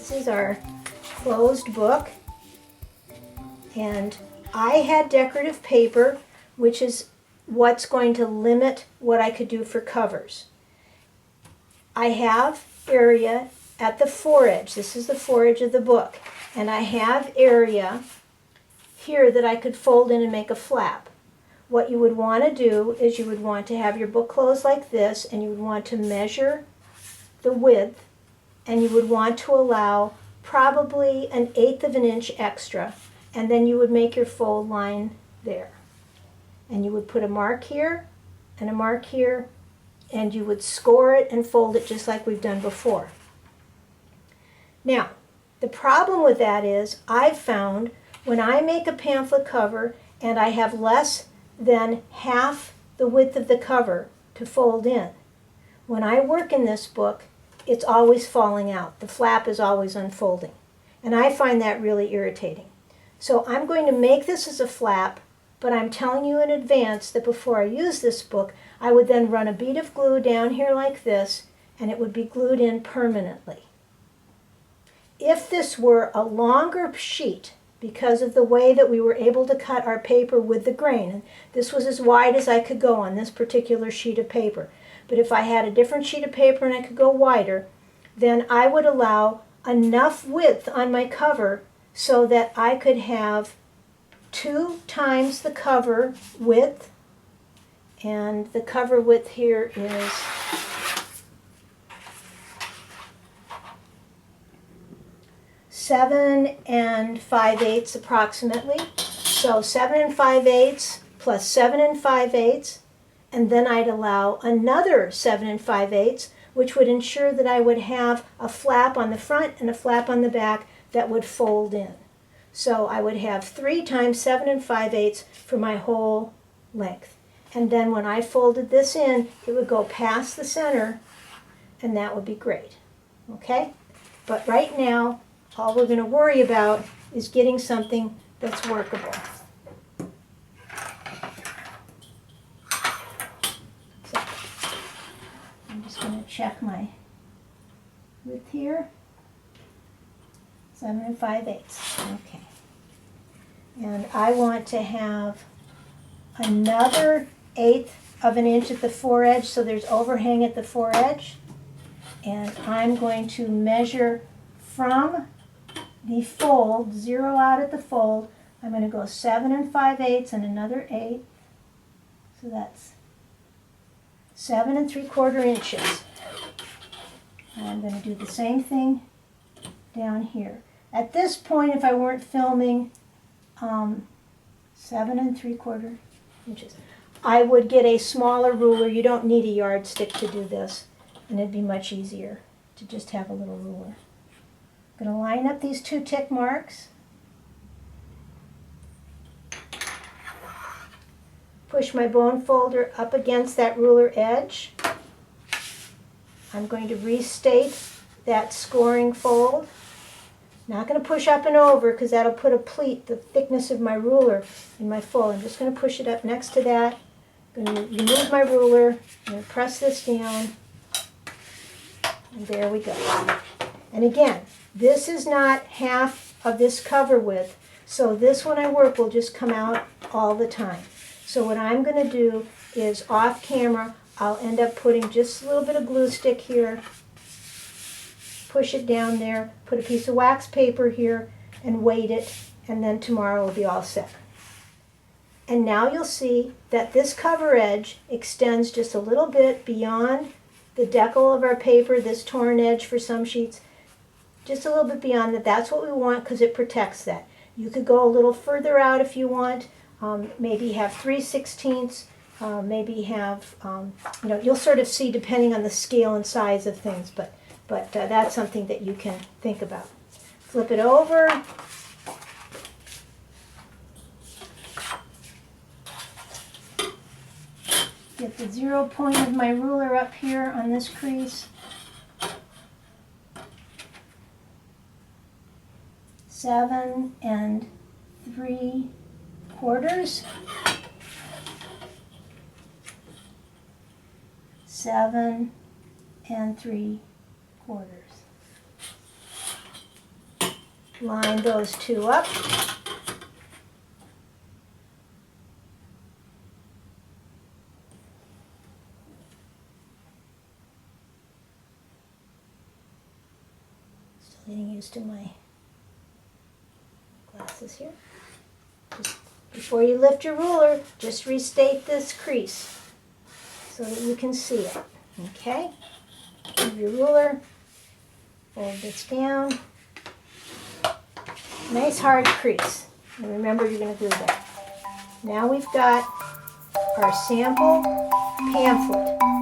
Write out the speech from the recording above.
This is our closed book, and I had decorative paper, which is what's going to limit what I could do for covers. I have area at the foredge. This is the foredge of the book, and I have area here that I could fold in and make a flap. What you would want to do is you would want to have your book closed like this, and you would want to measure the width, and you would want to allow probably 1/8 of an inch extra, and then you would make your fold line there. And you would put a mark here and a mark here, and you would score it and fold it just like we've done before. Now, the problem with that is I've found when I make a pamphlet cover and I have less than half the width of the cover to fold in, when I work in this book, it's always falling out. The flap is always unfolding. And I find that really irritating. So I'm going to make this as a flap, but I'm telling you in advance that before I use this book, I would then run a bead of glue down here like this, and it would be glued in permanently. If this were a longer sheet, because of the way that we were able to cut our paper with the grain, and this was as wide as I could go on this particular sheet of paper, but if I had a different sheet of paper and I could go wider, then I would allow enough width on my cover so that I could have 2 times the cover width, and the cover width here is 7 5/8 approximately. So 7 5/8 plus 7 5/8, and then I'd allow another 7 5/8, which would ensure that I would have a flap on the front and a flap on the back that would fold in. So I would have 3 times 7 5/8 for my whole length. And then when I folded this in, it would go past the center, and that would be great. Okay? But right now, all we're going to worry about is getting something that's workable. So I'm just going to check my width here. 7 5/8. Okay. And I want to have another 1/8 of an inch at the foredge, so there's overhang at the foredge. And I'm going to measure from the fold, 0 out at the fold. I'm going to go 7 5/8 and another 1/8. So that's 7 3/4 inches. And I'm going to do the same thing down here. At this point, if I weren't filming 7 3/4 inches, I would get a smaller ruler. You don't need a yardstick to do this, and it'd be much easier to just have a little ruler. I'm going to line up these 2 tick marks. Push my bone folder up against that ruler edge. I'm going to restate that scoring fold. Not going to push up and over because that'll put a pleat, the thickness of my ruler, in my fold. I'm just going to push it up next to that. I'm going to remove my ruler. I'm going to press this down. And there we go. And again, this is not half of this cover width, so this when I work will just come out all the time. So what I'm going to do is off camera, I'll end up putting just a little bit of glue stick here, push it down there, put a piece of wax paper here, and weight it, and then tomorrow will be all set. And now you'll see that this cover edge extends just a little bit beyond the decal of our paper, this torn edge for some sheets, just a little bit beyond that. That's what we want because it protects that. You could go a little further out if you want, maybe have 3/16, maybe have, you'll sort of see depending on the scale and size of things, but that's something that you can think about. Flip it over. Get the 0 point of my ruler up here on this crease. 7 3/4. 7 3/4. line those two up. Still getting used to my glasses here. Just before you lift your ruler, just restate this crease so that you can see it. Okay? Move your ruler, fold this down. Nice hard crease. And remember, you're going to glue that. Now we've got our sample pamphlet.